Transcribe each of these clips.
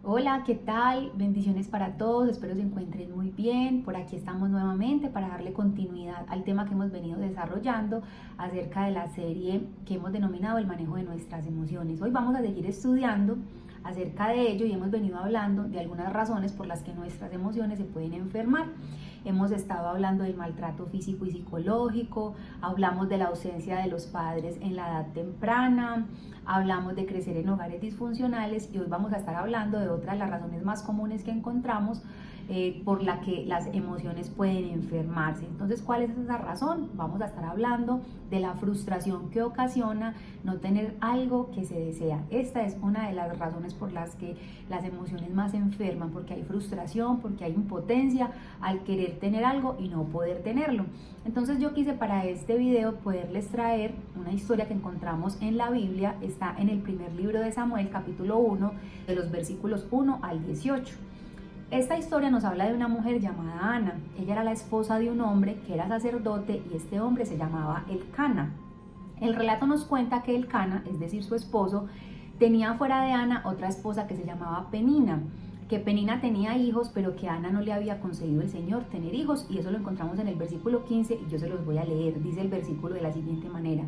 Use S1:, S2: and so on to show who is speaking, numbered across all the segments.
S1: Hola, ¿qué tal? Bendiciones para todos, espero se encuentren muy bien. Por aquí estamos nuevamente para darle continuidad al tema que hemos venido desarrollando acerca de la serie que hemos denominado el manejo de nuestras emociones. Hoy vamos a seguir estudiando acerca de ello y hemos venido hablando de algunas razones por las que nuestras emociones se pueden enfermar. Hemos estado hablando del maltrato físico y psicológico, hablamos de la ausencia de los padres en la edad temprana, hablamos de crecer en hogares disfuncionales y hoy vamos a estar hablando de otra de las razones más comunes que encontramos por la que las emociones pueden enfermarse. Entonces, ¿cuál es esa razón? Vamos a estar hablando de la frustración que ocasiona no tener algo que se desea. Esta es una de las razones por las que las emociones más se enferman, porque hay frustración, porque hay impotencia al querer tener algo y no poder tenerlo. Entonces yo quise para este video poderles traer una historia que encontramos en la Biblia. Está en el primer libro de Samuel, capítulo 1, de los versículos 1 al 18. Esta historia nos habla de una mujer llamada Ana. Ella era la esposa de un hombre que era sacerdote y este hombre se llamaba Elcana. El relato nos cuenta que Elcana, es decir, su esposo, tenía fuera de Ana otra esposa que se llamaba Penina, que Penina tenía hijos, pero que a Ana no le había concedido el Señor tener hijos, y eso lo encontramos en el versículo 15 y yo se los voy a leer. Dice el versículo de la siguiente manera: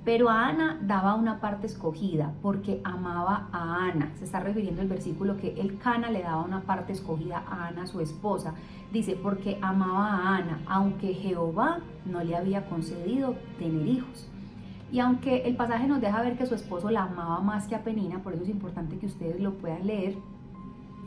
S1: pero a Ana daba una parte escogida porque amaba a Ana. Se está refiriendo al versículo que Elcana le daba una parte escogida a Ana, su esposa. Dice, porque amaba a Ana, aunque Jehová no le había concedido tener hijos. Y aunque el pasaje nos deja ver que su esposo la amaba más que a Penina, por eso es importante que ustedes lo puedan leer,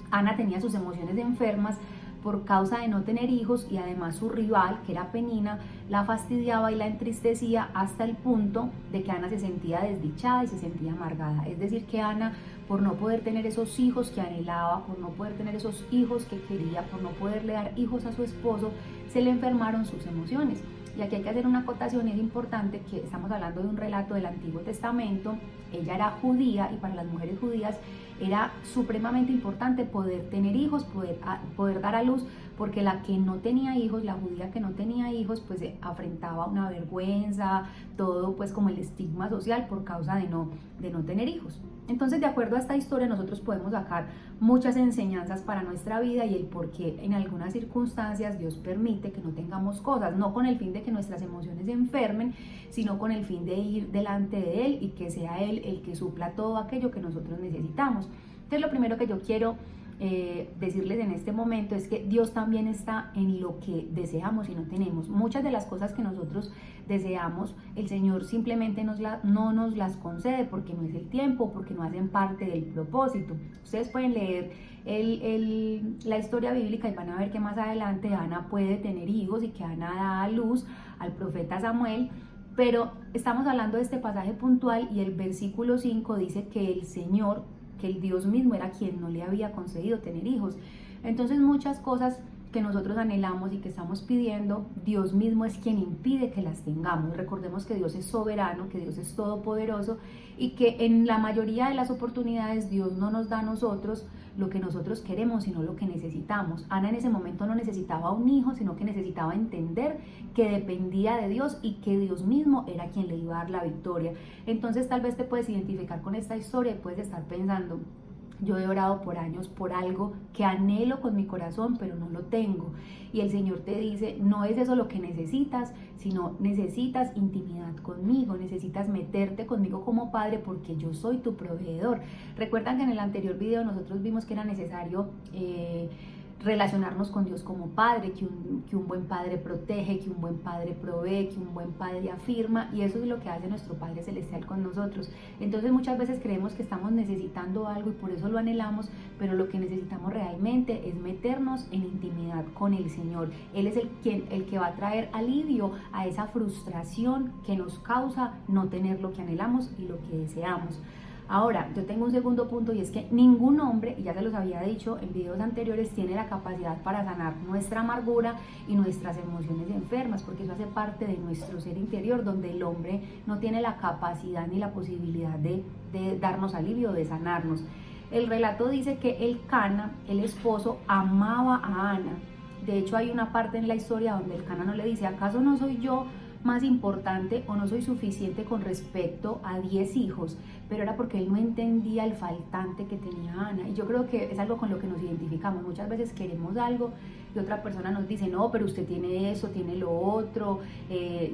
S1: Ana tenía sus emociones enfermas por causa de no tener hijos, y además su rival, que era Penina, la fastidiaba y la entristecía hasta el punto de que Ana se sentía desdichada y se sentía amargada. Es decir, que Ana, por no poder tener esos hijos que anhelaba, por no poder tener esos hijos que quería, por no poderle dar hijos a su esposo, se le enfermaron sus emociones. Y aquí hay que hacer una acotación, y es importante que estamos hablando de un relato del Antiguo Testamento. Ella era judía y para las mujeres judías era supremamente importante poder tener hijos, poder dar a luz, porque la que no tenía hijos, la judía que no tenía hijos, pues se afrontaba una vergüenza, todo pues como el estigma social por causa de no tener hijos. Entonces, de acuerdo a esta historia, nosotros podemos sacar muchas enseñanzas para nuestra vida y el por qué en algunas circunstancias Dios permite que no tengamos cosas, no con el fin de que nuestras emociones se enfermen, sino con el fin de ir delante de Él y que sea Él el que supla todo aquello que nosotros necesitamos. Entonces, lo primero que yo quiero decirles en este momento es que Dios también está en lo que deseamos y no tenemos. Muchas de las cosas que nosotros deseamos, el Señor simplemente no nos las concede porque no es el tiempo, porque no hacen parte del propósito. Ustedes pueden leer la historia bíblica y van a ver que más adelante Ana puede tener hijos y que Ana da a luz al profeta Samuel. Pero estamos hablando de este pasaje puntual y el versículo 5 dice que el Señor, que el Dios mismo era quien no le había concedido tener hijos. Entonces muchas cosas que nosotros anhelamos y que estamos pidiendo, Dios mismo es quien impide que las tengamos. Recordemos que Dios es soberano, que Dios es todopoderoso y que en la mayoría de las oportunidades Dios no nos da a nosotros lo que nosotros queremos, sino lo que necesitamos. Ana en ese momento no necesitaba un hijo, sino que necesitaba entender que dependía de Dios y que Dios mismo era quien le iba a dar la victoria. Entonces tal vez te puedes identificar con esta historia y puedes estar pensando: yo he orado por años por algo que anhelo con mi corazón, pero no lo tengo. Y el Señor te dice, no es eso lo que necesitas, sino necesitas intimidad conmigo, necesitas meterte conmigo como padre porque yo soy tu proveedor. Recuerdan que en el anterior video nosotros vimos que era necesario relacionarnos con Dios como padre, que un buen padre protege, que un buen padre provee, que un buen padre afirma, y eso es lo que hace nuestro Padre Celestial con nosotros. Entonces muchas veces creemos que estamos necesitando algo y por eso lo anhelamos, pero lo que necesitamos realmente es meternos en intimidad con el Señor. Él es el que va a traer alivio a esa frustración que nos causa no tener lo que anhelamos y lo que deseamos. Ahora, yo tengo un segundo punto, y es que ningún hombre, y ya se los había dicho en videos anteriores, tiene la capacidad para sanar nuestra amargura y nuestras emociones enfermas, porque eso hace parte de nuestro ser interior, donde el hombre no tiene la capacidad ni la posibilidad de darnos alivio, de sanarnos. El relato dice que Elcana, el esposo, amaba a Ana. De hecho, hay una parte en la historia donde Elcana no le dice, ¿acaso no soy yo más importante o no soy suficiente con respecto a 10 hijos, pero era porque él no entendía el faltante que tenía Ana. Y yo creo que es algo con lo que nos identificamos. Muchas veces queremos algo y otra persona nos dice, no, pero usted tiene eso, tiene lo otro,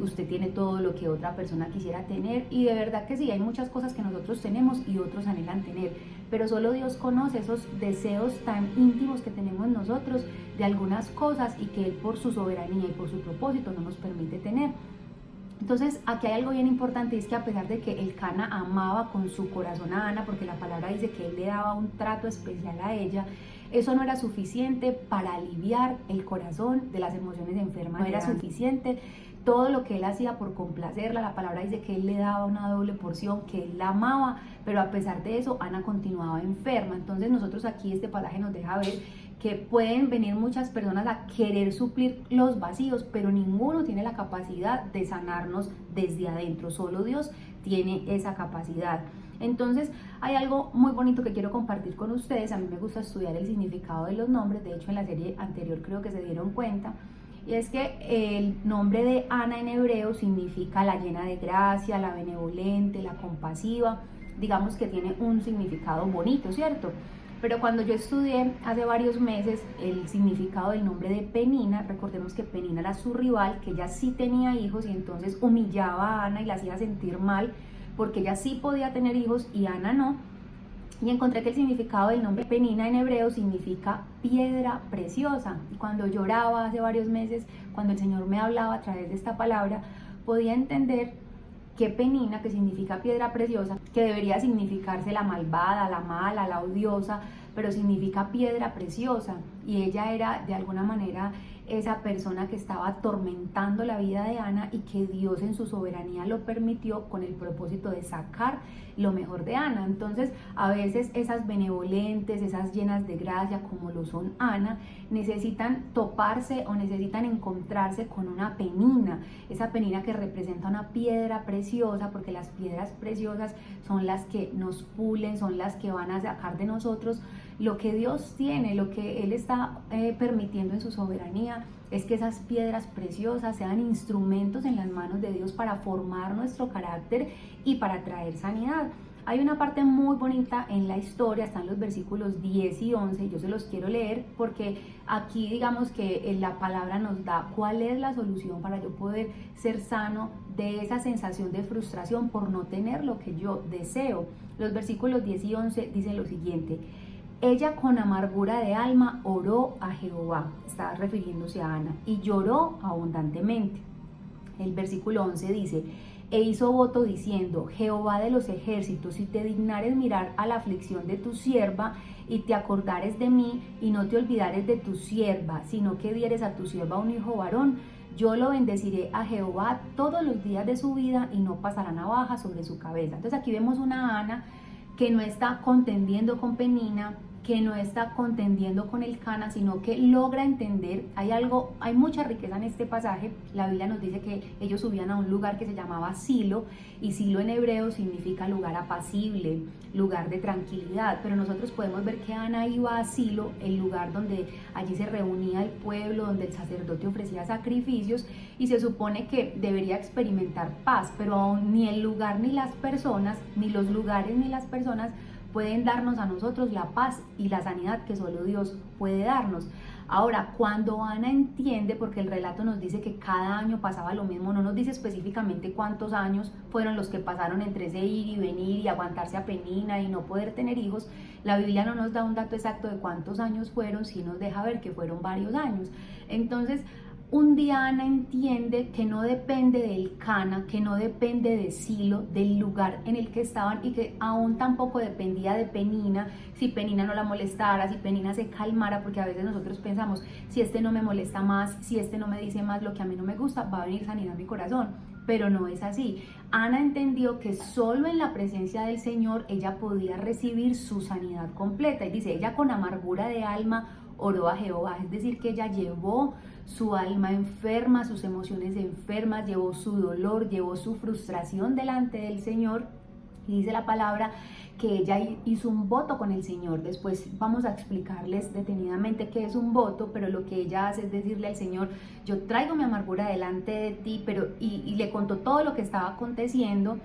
S1: usted tiene todo lo que otra persona quisiera tener. Y de verdad que sí, hay muchas cosas que nosotros tenemos y otros anhelan tener, pero solo Dios conoce esos deseos tan íntimos que tenemos nosotros de algunas cosas y que Él por su soberanía y por su propósito no nos permite tener. Entonces aquí hay algo bien importante, y es que a pesar de que Elcana amaba con su corazón a Ana, porque la palabra dice que él le daba un trato especial a ella, eso no era suficiente para aliviar el corazón de las emociones enfermas, no era suficiente. Todo lo que él hacía por complacerla, la palabra dice que él le daba una doble porción, que él la amaba, pero a pesar de eso Ana continuaba enferma. Entonces nosotros aquí este pasaje nos deja ver que pueden venir muchas personas a querer suplir los vacíos, pero ninguno tiene la capacidad de sanarnos desde adentro, solo Dios tiene esa capacidad. Entonces hay algo muy bonito que quiero compartir con ustedes. A mí me gusta estudiar el significado de los nombres, de hecho en la serie anterior creo que se dieron cuenta, y es que el nombre de Ana en hebreo significa la llena de gracia, la benevolente, la compasiva. Digamos que tiene un significado bonito, ¿cierto? Pero cuando yo estudié hace varios meses el significado del nombre de Penina, recordemos que Penina era su rival, que ella sí tenía hijos y entonces humillaba a Ana y la hacía sentir mal porque ella sí podía tener hijos y Ana no. Y encontré que el significado del nombre Penina en hebreo significa piedra preciosa. Y cuando lloraba hace varios meses, cuando el Señor me hablaba a través de esta palabra, podía entender que Penina, que significa piedra preciosa, que debería significarse la malvada, la mala, la odiosa, pero significa piedra preciosa. Y ella era de alguna manera esa persona que estaba atormentando la vida de Ana y que Dios en su soberanía lo permitió con el propósito de sacar lo mejor de Ana. Entonces a veces esas benevolentes, esas llenas de gracia como lo son Ana, necesitan toparse o necesitan encontrarse con una Penina, esa Penina que representa una piedra preciosa, porque las piedras preciosas son las que nos pulen, son las que van a sacar de nosotros lo que Dios tiene, lo que Él está permitiendo en su soberanía, es que esas piedras preciosas sean instrumentos en las manos de Dios para formar nuestro carácter y para traer sanidad. Hay una parte muy bonita en la historia, están los versículos 10 y 11, yo se los quiero leer porque aquí digamos que la palabra nos da cuál es la solución para yo poder ser sano de esa sensación de frustración por no tener lo que yo deseo. Los versículos 10 y 11 dicen lo siguiente: ella con amargura de alma oró a Jehová, está refiriéndose a Ana, y lloró abundantemente. El versículo 11 dice: e hizo voto diciendo, Jehová de los ejércitos, si te dignares mirar a la aflicción de tu sierva, y te acordares de mí, y no te olvidares de tu sierva, sino que dieres a tu sierva un hijo varón, yo lo bendeciré a Jehová todos los días de su vida, y no pasará navaja sobre su cabeza. Entonces aquí vemos una Ana que no está contendiendo con Penina, que no está contendiendo con Elcana, sino que logra entender, hay mucha riqueza en este pasaje. La Biblia nos dice que ellos subían a un lugar que se llamaba Silo, y Silo en hebreo significa lugar apacible, lugar de tranquilidad, pero nosotros podemos ver que Ana iba a Silo, el lugar donde allí se reunía el pueblo, donde el sacerdote ofrecía sacrificios, y se supone que debería experimentar paz, pero aún ni el lugar ni las personas, ni los lugares ni las personas pueden darnos a nosotros la paz y la sanidad que solo Dios puede darnos. Ahora, cuando Ana entiende, porque el relato nos dice que cada año pasaba lo mismo, no nos dice específicamente cuántos años fueron los que pasaron entre ese ir y venir y aguantarse a Penina y no poder tener hijos, la Biblia no nos da un dato exacto de cuántos años fueron, sí nos deja ver que fueron varios años. Entonces, un día Ana entiende que no depende de Elcana, que no depende de Silo, del lugar en el que estaban, y que aún tampoco dependía de Penina, si Penina no la molestara, si Penina se calmara, porque a veces nosotros pensamos, si este no me molesta más, si este no me dice más lo que a mí no me gusta, va a venir sanidad a mi corazón. Pero no es así. Ana entendió que solo en la presencia del Señor ella podía recibir su sanidad completa, y dice, ella con amargura de alma oró a Jehová, es decir, que ella llevó su alma enferma, sus emociones enfermas, llevó su dolor, llevó su frustración delante del Señor. Y dice la palabra que ella hizo un voto con el Señor. Después vamos a explicarles detenidamente qué es un voto, pero lo que ella hace es decirle al Señor: yo traigo mi amargura delante de ti, y le contó todo lo que estaba aconteciendo,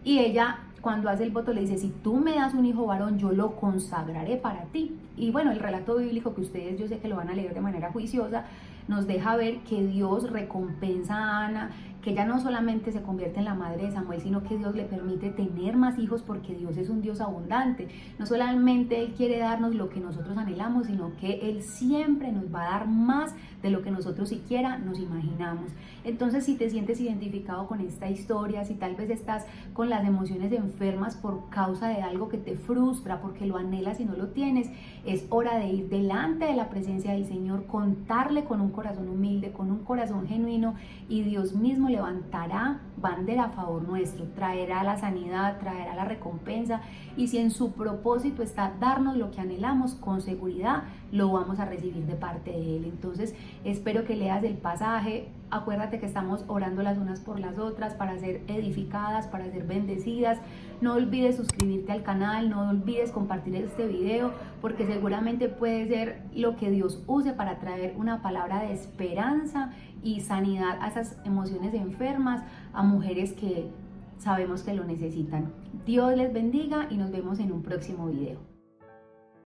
S1: y ella, cuando hace el voto, le dice: si tú me das un hijo varón, yo lo consagraré para ti. Y bueno, el relato bíblico, que ustedes yo sé que lo van a leer de manera juiciosa, nos deja ver que Dios recompensa a Ana, que ella no solamente se convierte en la madre de Samuel, sino que Dios le permite tener más hijos, porque Dios es un Dios abundante. No solamente Él quiere darnos lo que nosotros anhelamos, sino que Él siempre nos va a dar más de lo que nosotros siquiera nos imaginamos. Entonces, si te sientes identificado con esta historia, si tal vez estás con las emociones enfermas por causa de algo que te frustra, porque lo anhelas y no lo tienes, es hora de ir delante de la presencia del Señor, contarle con un corazón humilde, con un corazón genuino, y Dios mismo levantará bandera a favor nuestro, traerá la sanidad, traerá la recompensa, y si en su propósito está darnos lo que anhelamos, con seguridad lo vamos a recibir de parte de Él. Entonces, espero que leas el pasaje. Acuérdate que estamos orando las unas por las otras para ser edificadas, para ser bendecidas. No olvides suscribirte al canal, no olvides compartir este video, porque seguramente puede ser lo que Dios use para traer una palabra de esperanza y sanidad a esas emociones enfermas, a mujeres que sabemos que lo necesitan. Dios les bendiga y nos vemos en un próximo video.